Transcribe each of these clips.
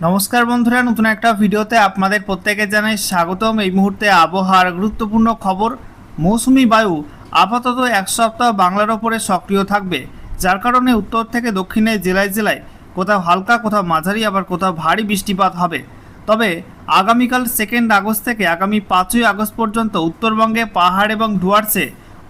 নমস্কার বন্ধুরা, নতুন একটা ভিডিওতে আপনাদের প্রত্যেকে জানাই স্বাগতম। এই মুহূর্তে আবহাওয়ার গুরুত্বপূর্ণ খবর। মৌসুমি বায়ু আপাতত এক সপ্তাহ বাংলার ওপরে সক্রিয় থাকবে, যার কারণে উত্তর থেকে দক্ষিণে জেলায় জেলায় কোথাও হালকা, কোথাও মাঝারি, আবার কোথাও ভারী বৃষ্টিপাত হবে। তবে আগামীকাল 2 আগস্ট থেকে আগামী 5 আগস্ট পর্যন্ত উত্তরবঙ্গে পাহাড় এবং ডুয়ার্সে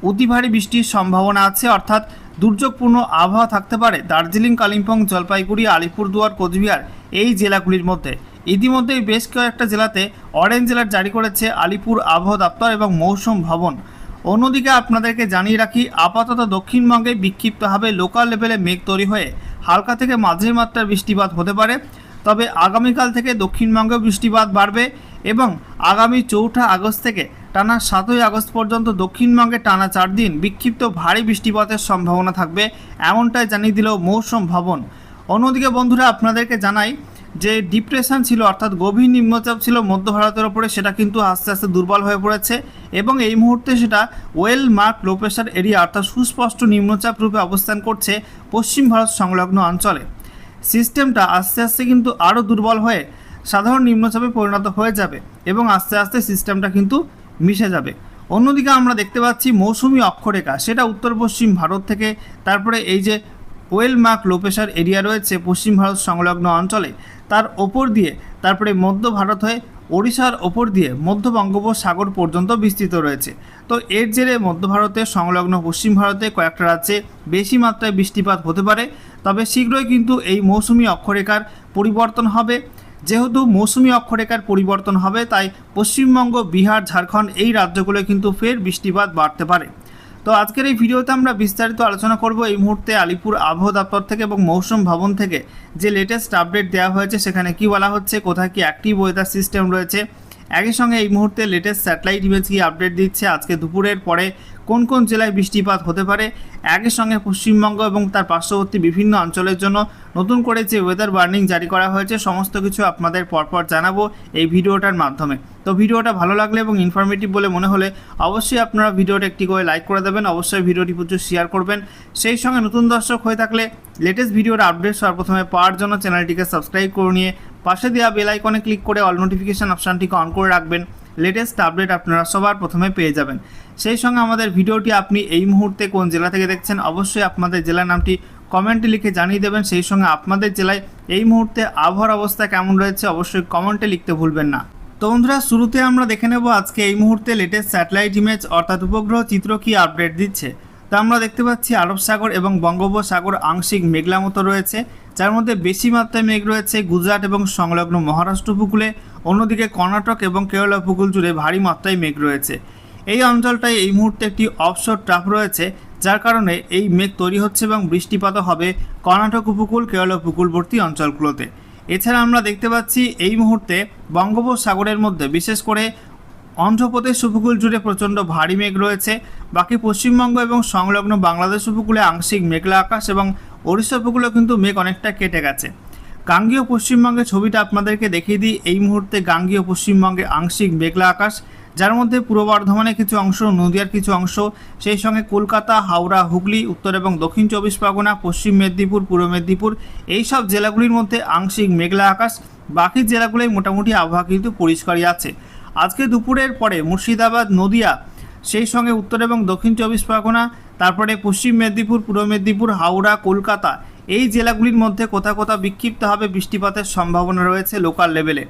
অতি ভারী বৃষ্টির সম্ভাবনা আছে, অর্থাৎ দুর্যোগপূর্ণ আবহাওয়া থাকতে পারে দার্জিলিং, কালিম্পং, জলপাইগুড়ি, আলিপুরদুয়ার, কোচবিহার এই জেলাগুলির মধ্যে। ইতিমধ্যেই বেশ কয়েকটা জেলাতে অরেঞ্জ অ্যালার্ট জারি করেছে আলিপুর আবহাওয়া দপ্তর এবং মৌসুম ভবন। অন্যদিকে আপনাদেরকে জানিয়ে রাখি, আপাতত দক্ষিণবঙ্গে বিক্ষিপ্তভাবে লোকাল লেভেলে মেঘ তৈরি হয়ে হালকা থেকে মাঝারি মাত্রার বৃষ্টিপাত হতে পারে। তবে আগামীকাল থেকে দক্ষিণবঙ্গে বৃষ্টিপাত বাড়বে এবং আগামী 4 আগস্ট থেকে টানা 7 আগস্ট পর্যন্ত দক্ষিণবঙ্গে টানা 4 দিন বিক্ষিপ্ত ভারী বৃষ্টিপাতের সম্ভাবনা থাকবে, এমনটাই জানিয়ে দিল মৌসুম ভবন। অন্যদিকে বন্ধুরা, আপনাদেরকে জানাই যে ডিপ্রেশন ছিল, অর্থাৎ গভীর নিম্নচাপ ছিল মধ্য ভারতের ওপরে, সেটা কিন্তু আস্তে আস্তে দুর্বল হয়ে পড়েছে এবং এই মুহূর্তে সেটা well mark low pressure area, অর্থাৎ সুস্পষ্ট নিম্নচাপ রূপে অবস্থান করছে পশ্চিম ভারত সংলগ্ন অঞ্চলে। সিস্টেমটা আস্তে আস্তে কিন্তু আরও দুর্বল হয়ে সাধারণ নিম্নচাপে পরিণত হয়ে যাবে এবং আস্তে আস্তে সিস্টেমটা কিন্তু মিশে যাবে। অন্যদিকে আমরা দেখতে পাচ্ছি মৌসুমি অক্ষরেখা, সেটা উত্তর পশ্চিম ভারত থেকে, তারপরে এই যে well mark low pressure area রয়েছে পশ্চিম ভারত সংলগ্ন অঞ্চলে, তার ওপর দিয়ে তারপরে মধ্য ভারত হয়ে ওড়িশার ওপর দিয়ে মধ্য বঙ্গোপসাগর পর্যন্ত বিস্তৃত রয়েছে। তো এর জেরে মধ্য ভারতের সংলগ্ন পশ্চিম ভারতে কয়েকটা রাজ্যে বেশি মাত্রায় বৃষ্টিপাত হতে পারে। তবে শীঘ্রই কিন্তু এই মৌসুমি অক্ষরেখার পরিবর্তন হবে। যেহেতু মৌসুমি অক্ষরেখার পরিবর্তন হবে, তাই পশ্চিমবঙ্গ, বিহার, ঝাড়খণ্ড এই রাজ্যগুলোয় কিন্তু ফের বৃষ্টিপাত বাড়তে পারে। তো আজকের এই ভিডিওতে আমরা বিস্তারিত আলোচনা করব এই মুহূর্তে আলিপুর আবহাওয়া দপ্তর থেকে এবং মৌসুম ভবন থেকে যে লেটেস্ট আপডেট দেওয়া হয়েছে, সেখানে কি বলা হচ্ছে, কোথায় কি অ্যাক্টিভ ওয়েদার সিস্টেম রয়েছে, একই সঙ্গে এই মুহূর্তে লেটেস্ট স্যাটেলাইট ইমেজ কি আপডেট দিচ্ছে, আজকে দুপুরের পরে কোন কোন জেলায় বৃষ্টিপাত হতে পারে, একই সঙ্গে পশ্চিমবঙ্গ এবং তার পার্শ্ববর্তী বিভিন্ন অঞ্চলের জন্য নতুন করে যে ওয়েদার ওয়ার্নিং জারি করা হয়েছে, সমস্ত কিছু আপনাদের পরপর জানাবো এই ভিডিওটার মাধ্যমে। তো ভিডিওটা ভালো লাগলে এবং ইনফরমেটিভ বলে মনে হলে অবশ্যই আপনারা ভিডিওটা একটি করে লাইক করে দেবেন, অবশ্যই ভিডিওটি প্রচুর শেয়ার করবেন। সেই সঙ্গে নতুন দর্শক হয়ে থাকলে লেটেস্ট ভিডিওর আপডেট সর্বপ্রথমে পাওয়ার জন্য চ্যানেলটিকে সাবস্ক্রাইব করে নিয়ে পাশে দেওয়া বেল আইকনে ক্লিক করে অল নোটিফিকেশান অপশানটিকে অন করে রাখবেন। লেটেস্ট আপডেট আপনারা সবার প্রথমে পেয়ে যাবেন। সেই সঙ্গে আমাদের ভিডিওটি আপনি এই মুহূর্তে কোন জেলা থেকে দেখছেন, অবশ্যই আপনাদের জেলার নামটি কমেন্টে লিখে জানিয়ে দেবেন। সেই সঙ্গে আপনাদের জেলায় এই মুহূর্তে আবহাওয়ার অবস্থা কেমন রয়েছে অবশ্যই কমেন্টে লিখতে ভুলবেন না। তো বন্ধুরা, শুরুতে আমরা দেখে নেব আজকে এই মুহূর্তে লেটেস্ট স্যাটেলাইট ইমেজ অর্থাৎ উপগ্রহ চিত্র কি আপডেট দিচ্ছে। তো আমরা দেখতে পাচ্ছি আরব সাগর এবং বঙ্গোপসাগর আংশিক মেঘলা মতো রয়েছে, যার মধ্যে বেশি মাত্রায় মেঘ রয়েছে গুজরাট এবং সংলগ্ন মহারাষ্ট্র উপকূলে। অন্যদিকে কর্ণাটক এবং কেরলা উপকূল জুড়ে ভারী মাত্রায় মেঘ রয়েছে। এই অঞ্চলটায় এই মুহূর্তে একটি অফশোর ট্রাফ রয়েছে, যার কারণে এই মেঘ তৈরি হচ্ছে এবং বৃষ্টিপাতও হবে কর্ণাটক উপকূল, কেরলা উপকূলবর্তী অঞ্চলগুলোতে। এছাড়া আমরা দেখতে পাচ্ছি এই মুহূর্তে বঙ্গোপসাগরের মধ্যে বিশেষ করে অন্ধ্রপ্রদেশ উপকূল জুড়ে প্রচণ্ড ভারী মেঘ রয়েছে। বাকি পশ্চিমবঙ্গ এবং সংলগ্ন বাংলাদেশ উপকূলে আংশিক মেঘলা আকাশ এবং ওড়িশা উপকূলেও কিন্তু মেঘ অনেকটা কেটে গেছে। গাঙ্গেয় পশ্চিমবঙ্গের ছবিটা আপনাদেরকে দেখিয়ে দিই। এই মুহূর্তে গাঙ্গেয় পশ্চিমবঙ্গে আংশিক মেঘলা আকাশ, যার মধ্যে পূর্ব বর্ধমানের কিছু অংশ, নদিয়ার কিছু অংশ, সেই সঙ্গে কলকাতা, হাওড়া, হুগলি, উত্তর এবং দক্ষিণ 24 পরগনা, পশ্চিম মেদিনীপুর, পূর্ব মেদিনীপুর এই সব জেলাগুলির মধ্যে আংশিক মেঘলা আকাশ। বাকি জেলাগুলোয় মোটামুটি আবহাওয়া কিন্তু পরিষ্কারই আছে। আজকে দুপুরের পরে মুর্শিদাবাদ, নদিয়া, সেই সঙ্গে উত্তর এবং দক্ষিণ 24 পরগনা, তারপরে পশ্চিম মেদিনীপুর, পূর্ব মেদিনীপুর, হাওড়া, কলকাতা এই জেলাগুলির মধ্যে কোথাও কোথাও বিক্ষিপ্তভাবে বৃষ্টিপাতের সম্ভাবনা রয়েছে লোকাল লেভেলে।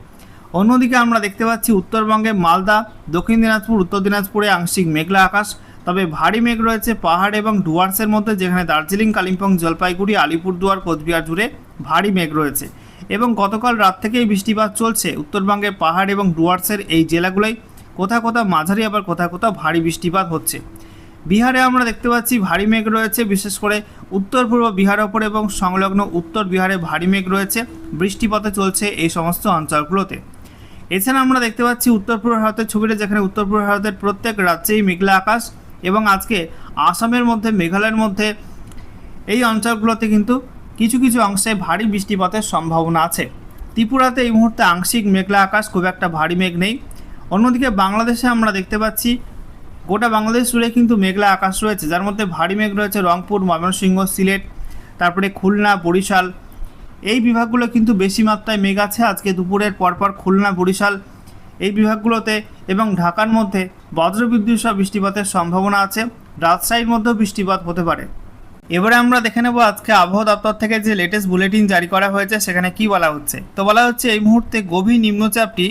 অন্যদিকে আমরা দেখতে পাচ্ছি উত্তরবঙ্গে মালদা, দক্ষিণ দিনাজপুর, উত্তর দিনাজপুরে আংশিক মেঘলা আকাশ। তবে ভারী মেঘ রয়েছে পাহাড় এবং ডুয়ার্সের মধ্যে, যেখানে দার্জিলিং, কালিম্পং, জলপাইগুড়ি, আলিপুরদুয়ার, কোচবিহার জুড়ে ভারী মেঘ রয়েছে এবং গতকাল রাত থেকেই বৃষ্টিপাত চলছে উত্তরবঙ্গের পাহাড় এবং ডুয়ার্সের এই জেলাগুলোয়। কোথাও কোথাও মাঝারি, আবার কোথাও কোথাও ভারী বৃষ্টিপাত হচ্ছে। বিহারে আমরা দেখতে পাচ্ছি ভারী মেঘ রয়েছে, বিশেষ করে উত্তর পূর্ব বিহারের ওপর এবং সংলগ্ন উত্তর বিহারে ভারী মেঘ রয়েছে, বৃষ্টিপাতে চলছে এই সমস্ত অঞ্চলগুলোতে। এছাড়া আমরা দেখতে পাচ্ছি উত্তর পূর্ব ভারতের ছবিটা, যেখানে উত্তর পূর্ব ভারতের প্রত্যেক রাজ্যেই মেঘলা আকাশ এবং আজকে আসামের মধ্যে, মেঘালয়ের মধ্যে এই অঞ্চলগুলোতে কিন্তু কিছু কিছু অংশে ভারী বৃষ্টিপাতের সম্ভাবনা আছে। ত্রিপুরাতে এই মুহূর্তে আংশিক মেঘলা আকাশ, খুব একটা ভারী মেঘ নেই। অন্যদিকে বাংলাদেশে আমরা দেখতে পাচ্ছি গোটা বাংলাদেশ জুড়ে কিন্তু মেঘলা আকাশ রয়েছে, যার মধ্যে ভারী মেঘ রয়েছে রংপুর, ময়মনসিংহ, সিলেট, তারপরে খুলনা, বরিশাল, এই বিভাগগুলো কিন্তু বেশি মাত্রায় মেঘ আছে আজকে দুপুরের পরপর খুলনা, বরিশাল এই বিভাগগুলোতে এবং ঢাকার মধ্যে বজ্রবিদ্যুৎ সহ বৃষ্টিপাতের সম্ভাবনা আছে। রাজশাহীর মধ্যেও বৃষ্টিপাত হতে পারে। এবারে আমরা দেখে নেব আজকে আবহাওয়া দপ্তর থেকে যে লেটেস্ট বুলেটিন জারি করা হয়েছে সেখানে কি বলা হচ্ছে। তো বলা হচ্ছে এই মুহূর্তে গভীর নিম্নচাপটি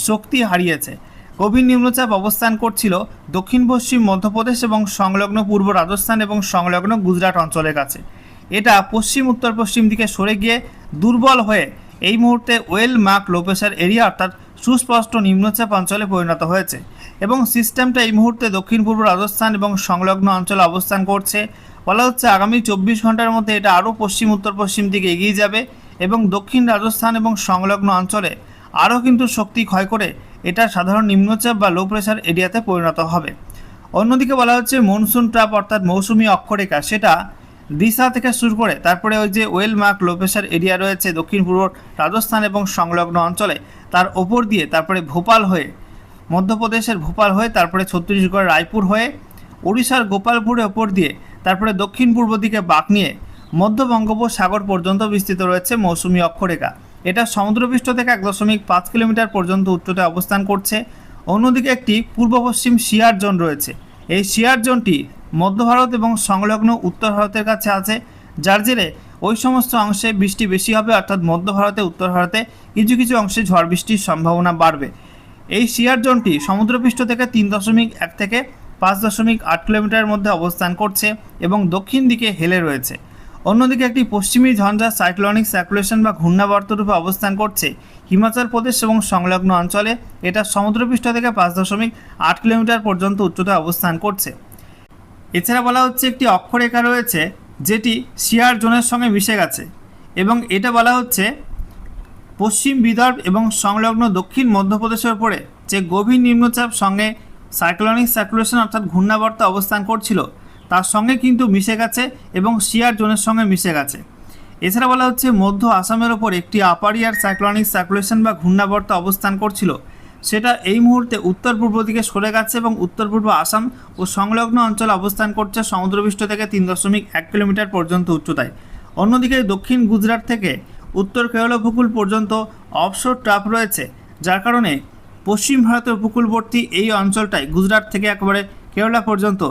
শক্তি হারিয়েছে। গভীর নিম্নচাপ অবস্থান করছিল দক্ষিণ পশ্চিম মধ্যপ্রদেশ এবং সংলগ্ন পূর্ব রাজস্থান এবং সংলগ্ন গুজরাট অঞ্চলের কাছে। এটা পশ্চিম উত্তর পশ্চিম দিকে সরে গিয়ে দুর্বল হয়ে এই মুহূর্তে well mark low pressure area অর্থাৎ সুস্পষ্ট নিম্নচাপ অঞ্চলে পরিণত হয়েছে এবং সিস্টেমটা এই মুহূর্তে দক্ষিণ পূর্ব রাজস্থান এবং সংলগ্ন অঞ্চলে অবস্থান করছে। বলা হচ্ছে আগামী 24 ঘন্টার মধ্যে এটা আরও পশ্চিম উত্তর পশ্চিম দিকে এগিয়ে যাবে এবং দক্ষিণ রাজস্থান এবং সংলগ্ন অঞ্চলে আরও কিন্তু শক্তি ক্ষয় করে এটা সাধারণ নিম্নচাপ বা লো প্রেশার এরিয়াতে পরিণত হবে। অন্যদিকে বলা হচ্ছে মনসুন ট্র্যাপ অর্থাৎ মৌসুমি অক্ষরেখা সেটা দিশা থেকে শুরু করে তারপরে ওই যে well mark low pressure area রয়েছে দক্ষিণ পূর্ব রাজস্থান এবং সংলগ্ন অঞ্চলে তার ওপর দিয়ে তারপরে ভোপাল হয়ে মধ্যপ্রদেশের ভোপাল হয়ে তারপরে ছত্তিশগড় রায়পুর হয়ে ওড়িশার গোপালপুরের ওপর দিয়ে তারপরে দক্ষিণ পূর্ব দিকে বাঁক নিয়ে মধ্য বঙ্গোপসাগর পর্যন্ত বিস্তৃত রয়েছে মৌসুমি অক্ষরেখা। এটা সমুদ্রপৃষ্ঠ থেকে 1.5 কিলোমিটার পর্যন্ত উচ্চতায় অবস্থান করছে। অন্যদিকে একটি পূর্ব পশ্চিম শিয়ার জোন রয়েছে। এই শিয়ার জোনটি মধ্য ভারত এবং সংলগ্ন উত্তর ভারতের কাছে আছে, যার জেরে ওই সমস্ত অংশে বৃষ্টি বেশি হবে অর্থাৎ মধ্য ভারতে উত্তর ভারতে কিছু কিছু অংশে ঝড় বৃষ্টির সম্ভাবনা বাড়বে। এই শিয়ার জোনটি সমুদ্রপৃষ্ঠ থেকে 3.1 থেকে 5.8 কিলোমিটারের মধ্যে অবস্থান করছে এবং দক্ষিণ দিকে হেলে রয়েছে। অন্যদিকে একটি পশ্চিমী ঝঞ্ঝা সাইক্লোনিক সার্কুলেশন বা ঘূর্ণাবর্ত রূপে অবস্থান করছে হিমাচল প্রদেশ এবং সংলগ্ন অঞ্চলে। এটা সমুদ্রপৃষ্ঠ থেকে 5.8 কিলোমিটার পর্যন্ত উচ্চতায় অবস্থান করছে। এছাড়া বলা হচ্ছে একটি অক্ষরেখা রয়েছে যেটি শিয়ার জোনের সঙ্গে মিশে গেছে এবং এটা বলা হচ্ছে পশ্চিম বিদর্ভ এবং সংলগ্ন দক্ষিণ মধ্যপ্রদেশের উপরে যে গভীর নিম্নচাপ সঙ্গে সাইক্লোনিক সার্কুলেশন অর্থাৎ ঘূর্ণাবর্ত অবস্থান করছিল তার সঙ্গে কিন্তু মিশে গেছে এবং শিয়ার জোনের সঙ্গে মিশে গেছে। এছাড়া বলা হচ্ছে মধ্য আসামের ওপর একটি আপার এয়ার সাইক্লোনিক সার্কুলেশন বা ঘূর্ণাবর্ত অবস্থান করছিল, সেটা এই মুহূর্তে উত্তর পূর্ব দিকে সরে গেছে এবং উত্তর পূর্ব আসাম ও সংলগ্ন অঞ্চলে অবস্থান করছে সমুদ্রপৃষ্ঠ থেকে 3.1 কিলোমিটার পর্যন্ত উচ্চতায়। অন্যদিকে দক্ষিণ গুজরাট থেকে উত্তর কেরল উপকূল পর্যন্ত অফশোর ট্র্যাপ রয়েছে, যার কারণে পশ্চিম ভারতের উপকূলবর্তী এই অঞ্চলটায় গুজরাট থেকে একেবারে কেরালা পর্যন্ত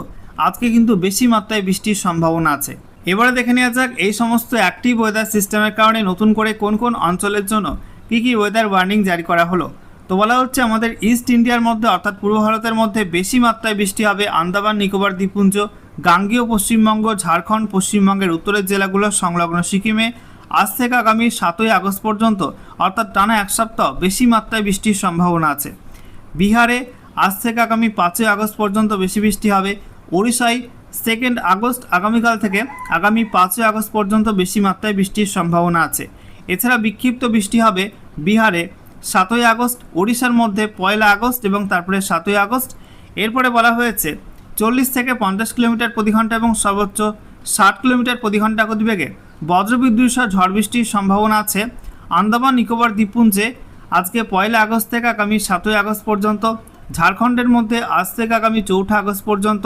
আজকে কিন্তু বেশি মাত্রায় বৃষ্টির সম্ভাবনা আছে। এবারে দেখে নেওয়া যাক এই সমস্ত অ্যাক্টিভ ওয়েদার সিস্টেমের কারণে নতুন করে কোন কোন অঞ্চলের জন্য কী কী ওয়েদার ওয়ার্নিং জারি করা হলো। তো বলা হচ্ছে আমাদের ইস্ট ইন্ডিয়ার মধ্যে অর্থাৎ পূর্ব ভারতের মধ্যে বেশি মাত্রায় বৃষ্টি হবে আন্দামান নিকোবর দ্বীপপুঞ্জ, গাঙ্গেয় পশ্চিমবঙ্গ, ঝাড়খণ্ড, পশ্চিমবঙ্গের উত্তরের জেলাগুলো সংলগ্ন সিকিমে আজ থেকে আগামী 7ই আগস্ট পর্যন্ত অর্থাৎ টানা এক সপ্তাহ বেশি মাত্রায় বৃষ্টির সম্ভাবনা আছে। বিহারে আজ থেকে আগামী 5ই আগস্ট পর্যন্ত বেশি বৃষ্টি হবে। ওড়িশায় 2 আগস্ট আগামীকাল থেকে আগামী 5ই আগস্ট পর্যন্ত বেশি মাত্রায় বৃষ্টির সম্ভাবনা আছে। এছাড়া বিক্ষিপ্ত বৃষ্টি হবে বিহারে 7ই আগস্ট, ওড়িশার মধ্যে 1 আগস্ট এবং তারপরে 7ই আগস্ট। এরপরে বলা হয়েছে 40 থেকে 50 কিলোমিটার প্রতি ঘন্টা এবং সর্বোচ্চ 60 কিলোমিটার প্রতি ঘন্টা গতিবেগে বজ্রবিদ্যুৎ সহ ঝড় বৃষ্টির সম্ভাবনা আছে আন্দামান নিকোবর দ্বীপপুঞ্জে আজকে 1 আগস্ট থেকে আগামী 7ই আগস্ট পর্যন্ত, ঝাড়খণ্ডের মধ্যে আজ থেকে আগামী 4 আগস্ট পর্যন্ত,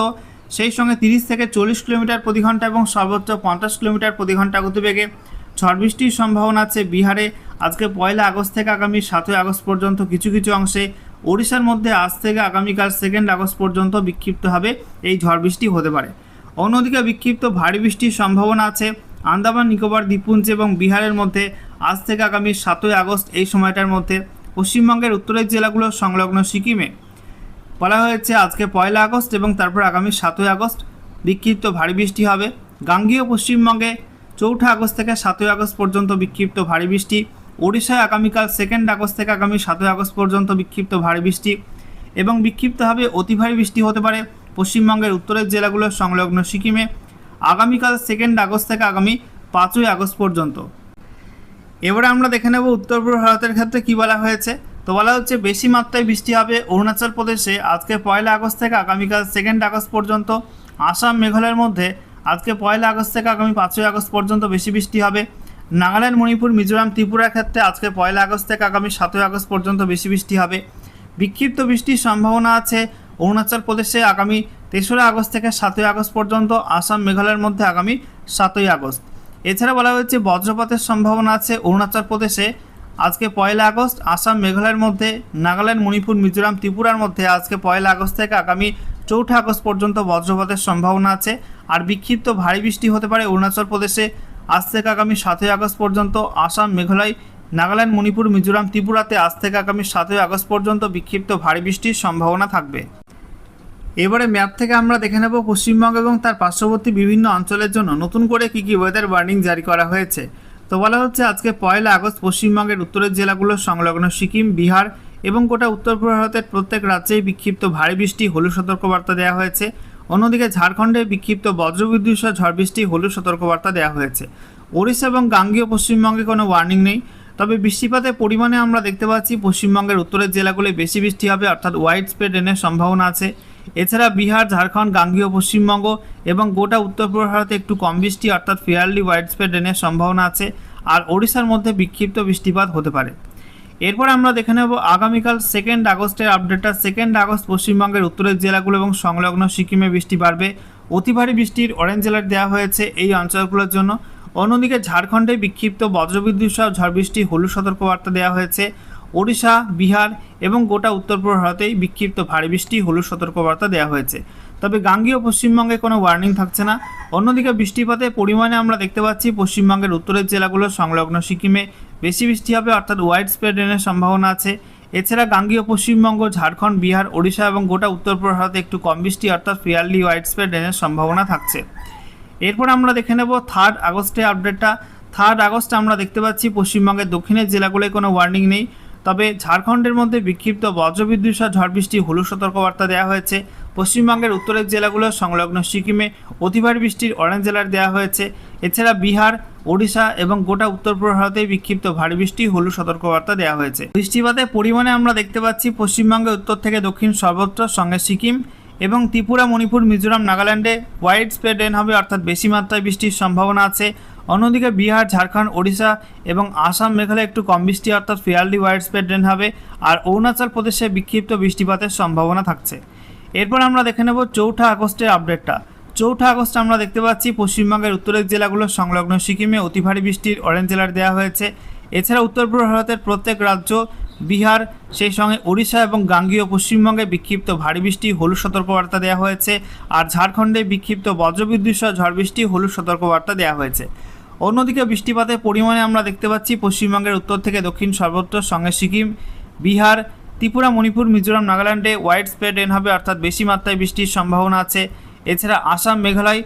সেই সঙ্গে 30 থেকে 40 কিলোমিটার প্রতি ঘন্টা এবং সর্বোচ্চ 50 কিলোমিটার প্রতি ঘন্টা গতিবেগে ঝড় বৃষ্টির সম্ভাবনা আছে বিহারে আজকে 1 আগস্ট থেকে আগামী 7ই আগস্ট পর্যন্ত কিছু কিছু অংশে। ওড়িশার মধ্যে আজ থেকে আগামীকাল 2 আগস্ট পর্যন্ত বিক্ষিপ্তভাবে এই ঝড় বৃষ্টি হতে পারে। অন্যদিকে বিক্ষিপ্ত ভারী বৃষ্টির সম্ভাবনা আছে আন্দামান নিকোবর দ্বীপপুঞ্জ এবং বিহারের মধ্যে আজ থেকে আগামী 7ই আগস্ট এই সময়টার মধ্যে। পশ্চিমবঙ্গের উত্তরের জেলাগুলো সংলগ্ন সিকিমে বলা হয়েছে আজকে 1 আগস্ট এবং তারপর আগামী 7ই আগস্ট বিক্ষিপ্ত ভারী বৃষ্টি হবে। গাঙ্গেয় পশ্চিমবঙ্গে 4 আগস্ট থেকে 7ই আগস্ট পর্যন্ত বিক্ষিপ্ত ভারী বৃষ্টি। ওড়িশায় আগামীকাল 2 আগস্ট থেকে আগামী 7ই আগস্ট পর্যন্ত বিক্ষিপ্ত ভারী বৃষ্টি এবং বিক্ষিপ্তভাবে অতি ভারী বৃষ্টি হতে পারে পশ্চিমবঙ্গের উত্তরের জেলাগুলো সংলগ্ন সিকিমে আগামীকাল 2 আগস্ট থেকে আগামী 5ই আগস্ট পর্যন্ত। এবারে আমরা দেখে নেব উত্তর পূর্ব ভারতের ক্ষেত্রে কী বলা হয়েছে। তো বলা হচ্ছে বেশি মাত্রায় বৃষ্টি হবে অরুণাচল প্রদেশে আজকে 1 আগস্ট থেকে আগামীকাল 2 আগস্ট পর্যন্ত। আসাম মেঘালয়ের মধ্যে আজকে 1 আগস্ট থেকে আগামী 5ই আগস্ট পর্যন্ত বেশি বৃষ্টি হবে। নাগাল্যান্ড, মণিপুর, মিজোরাম, ত্রিপুরার ক্ষেত্রে আজকে 1 আগস্ট থেকে আগামী 7ই আগস্ট পর্যন্ত বেশি বৃষ্টি হবে। বিক্ষিপ্ত বৃষ্টির সম্ভাবনা আছে অরুণাচল প্রদেশে আগামী 3রা আগস্ট থেকে 7ই আগস্ট পর্যন্ত, আসাম মেঘালয়ের মধ্যে আগামী 7ই আগস্ট। এছাড়া বলা হয়েছে বজ্রপাতের সম্ভাবনা আছে অরুণাচল প্রদেশে আজকে 1 আগস্ট, আসাম মেঘালয়ের মধ্যে, নাগাল্যান্ড মণিপুর মিজোরাম ত্রিপুরার মধ্যে আজকে 1 আগস্ট থেকে আগামী 4 আগস্ট পর্যন্ত বজ্রপাতের সম্ভাবনা আছে। আর বিক্ষিপ্ত ভারী বৃষ্টি হতে পারে অরুণাচল প্রদেশে আজ থেকে আগামী 7 আগস্ট পর্যন্ত, আসাম মেঘালয় নাগাল্যান্ড মণিপুর মিজোরাম ত্রিপুরাতে আজ থেকে আগামী 7 আগস্ট পর্যন্ত বিক্ষিপ্ত ভারী বৃষ্টির সম্ভাবনা থাকবে। এবারে ম্যাপ থেকে আমরা দেখে নেব পশ্চিমবঙ্গ এবং তার পার্শ্ববর্তী বিভিন্ন অঞ্চলের জন্য নতুন করে কী কী ওয়েদার ওয়ার্নিং জারি করা হয়েছে। তো বলা হচ্ছে আজকে 1 আগস্ট পশ্চিমবঙ্গের উত্তরের জেলাগুলো সংলগ্ন সিকিম, বিহার এবং গোটা উত্তর পূর্ব ভারতের প্রত্যেক রাজ্যেই বিক্ষিপ্ত ভারী বৃষ্টি হলুদ সতর্কবার্তা দেওয়া হয়েছে। অন্যদিকে ঝাড়খণ্ডে বিক্ষিপ্ত বজ্রবিদ্যুৎ সহ ঝড় বৃষ্টি হলুদ সতর্কবার্তা দেওয়া হয়েছে। ওড়িশা এবং গাঙ্গেয় পশ্চিমবঙ্গে কোনো ওয়ার্নিং নেই, তবে বৃষ্টিপাতের পরিমাণে আমরা দেখতে পাচ্ছি পশ্চিমবঙ্গের উত্তরের জেলাগুলোয় বেশি বৃষ্টি হবে, অর্থাৎ ওয়াইড স্প্রেড রেনের সম্ভাবনা আছে। এছাড়া বিহার, ঝাড়খণ্ড, গাঙ্গেয় পশ্চিমবঙ্গ এবং গোটা উত্তর পূর্ব ভারতে একটু কম বৃষ্টি অর্থাৎ ফেয়ারলি ওয়াইড স্প্রেড রেনের সম্ভাবনা আছে। আর ওড়িশার মধ্যে বিক্ষিপ্ত বৃষ্টিপাত হতে পারে। এরপর আমরা দেখে নেব আগামীকাল 2 আগস্টের আপডেটটা। 2 আগস্ট পশ্চিমবঙ্গের উত্তরের জেলাগুলো এবং সংলগ্ন সিকিমে বৃষ্টি বাড়বে। অতি ভারী বৃষ্টির অরেঞ্জ অ্যালার্ট দেওয়া হয়েছে এই অঞ্চলগুলোর জন্য। অন্যদিকে ঝাড়খণ্ডে বিক্ষিপ্ত বজ্রবিদ্যুৎ সহ ঝড় বৃষ্টি হলুদ সতর্কবার্তা দেওয়া হয়েছে। ওড়িশা, বিহার এবং গোটা উত্তর পূর্ব ভারতেই বিক্ষিপ্ত ভারী বৃষ্টি হলুদ সতর্কবার্তা দেওয়া হয়েছে। তবে গাঙ্গেয় পশ্চিমবঙ্গে কোনো ওয়ার্নিং থাকছে না। অন্যদিকে বৃষ্টিপাতের পরিমাণে আমরা দেখতে পাচ্ছি পশ্চিমবঙ্গের উত্তরের জেলাগুলো সংলগ্ন সিকিমে বেশি বৃষ্টি হবে, অর্থাৎ ওয়াইড স্প্রেড রেনের সম্ভাবনা আছে। এছাড়া গাঙ্গেয় পশ্চিমবঙ্গ, ঝাড়খণ্ড, বিহার, ওড়িশা এবং গোটা উত্তর পূর্ব ভারতে একটু কম বৃষ্টি অর্থাৎ ফেয়ারলি ওয়াইড স্প্রেড রেনের সম্ভাবনা থাকছে। এরপর আমরা দেখে নেব 3 আগস্টের আপডেটটা। 3 আগস্ট আমরা দেখতে পাচ্ছি পশ্চিমবঙ্গের দক্ষিণের জেলাগুলোয় কোনো ওয়ার্নিং নেই, তবে ঝাড়খণ্ডের মধ্যে বিক্ষিপ্ত বজ্রবিদ্যুৎ সহ ঝড় বৃষ্টি হলুদ সতর্কবার্তা দেওয়া হয়েছে। পশ্চিমবঙ্গের উত্তরের জেলাগুলো সংলগ্ন সিকিমে অতি ভারী বৃষ্টির অরেঞ্জ অ্যালার্ট দেওয়া হয়েছে। এছাড়া বিহার, ওড়িশা এবং গোটা উত্তর পূর্ব ভারতে বিক্ষিপ্ত ভারী বৃষ্টি হলুদ সতর্কবার্তা দেওয়া হয়েছে। বৃষ্টিপাতের পরিমাণে আমরা দেখতে পাচ্ছি পশ্চিমবঙ্গের উত্তর থেকে দক্ষিণ সর্বত্র, সঙ্গে সিকিম এবং ত্রিপুরা, মণিপুর, মিজোরাম, নাগাল্যান্ডে ওয়াইড স্প্রেড রেন হবে, অর্থাৎ বেশি মাত্রায় বৃষ্টির সম্ভাবনা আছে। অন্যদিকে বিহার, ঝাড়খণ্ড, ওড়িশা এবং আসাম, মেঘালয় একটু কম বৃষ্টি অর্থাৎ ফেয়ারলি ওয়াইড স্প্রেড রেন হবে। আর অরুণাচল প্রদেশে বিক্ষিপ্ত বৃষ্টিপাতের সম্ভাবনা থাকছে। এরপর আমরা দেখে নেব 4 আগস্টের আপডেটটা। 4 আগস্ট আমরা দেখতে পাচ্ছি পশ্চিমবঙ্গের উত্তরের জেলাগুলো সংলগ্ন সিকিমে অতি ভারী বৃষ্টির অরেঞ্জ অ্যালার্ট দেওয়া হয়েছে। এছাড়া উত্তর পূর্ব ভারতের প্রত্যেক রাজ্য, বিহার, সেই সঙ্গে ওড়িশা এবং গাঙ্গেয় পশ্চিমবঙ্গে বিক্ষিপ্ত ভারী বৃষ্টি হলুদ সতর্কবার্তা দেওয়া হয়েছে। আর ঝাড়খণ্ডে বিক্ষিপ্ত বজ্রবিদ্যুৎ সহ ঝড় বৃষ্টি হলুদ সতর্কবার্তা দেওয়া হয়েছে। অন্যদিকে বৃষ্টিপাতের পরিমাণে আমরা দেখতে পাচ্ছি পশ্চিমবঙ্গের উত্তর থেকে দক্ষিণ সর্বত্র, সঙ্গে সিকিম, বিহার, ত্রিপুরা, মণিপুর, মিজোরাম, নাগাল্যান্ডে ওয়াইড স্প্রেড রেন হবে, অর্থাৎ বেশি মাত্রায় বৃষ্টির সম্ভাবনা আছে। এছাড়া আসাম, মেঘালয়,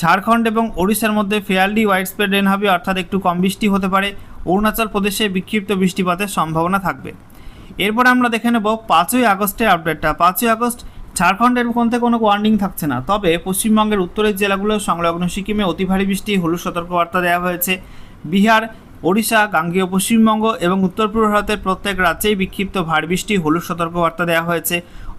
ঝাড়খণ্ড এবং ওড়িশার মধ্যে ফেয়ারলি ওয়াইড স্প্রেড রেন হবে, অর্থাৎ একটু কম বৃষ্টি হতে পারে। অরুণাচল প্রদেশে বিক্ষিপ্ত বৃষ্টিপাতের সম্ভাবনা থাকবে। এরপর আমরা দেখে নেব 5 আগস্টের আপডেটটা। 5 আগস্ট ঝাড়খণ্ডের মধ্যে কোনো ওয়ার্নিং থাকছে না, তবে পশ্চিমবঙ্গের উত্তরের জেলাগুলো সংলগ্ন সিকিমে অতি ভারী বৃষ্টি হলুদ সতর্কবার্তা দেওয়া হয়েছে। বিহার, ওড়িশা, গাঙ্গেয় পশ্চিমবঙ্গ এবং উত্তর পূর্ব ভারতের প্রত্যেক রাজ্যেই বিক্ষিপ্ত ভারী বৃষ্টি হলুদ সতর্কবার্তা দেওয়া হয়েছে।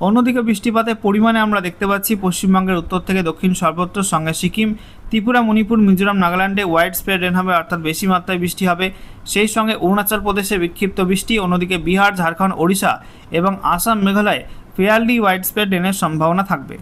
অন্যদিকে বৃষ্টিপাতের পরিমাণে আমরা দেখতে পাচ্ছি পশ্চিমবঙ্গের উত্তর থেকে দক্ষিণ সর্বত্র, সঙ্গে সিকিম, ত্রিপুরা, মণিপুর, মিজোরাম, নাগাল্যান্ডে ওয়াইড স্প্রেড রেন হবে, অর্থাৎ বেশি মাত্রায় বৃষ্টি হবে। সেই সঙ্গে অরুণাচল প্রদেশে বিক্ষিপ্ত বৃষ্টি। অন্যদিকে বিহার, ঝাড়খণ্ড, ওড়িশা এবং Assam, Meghalaya fairly wide spread রেনের সম্ভাবনা থাকবে।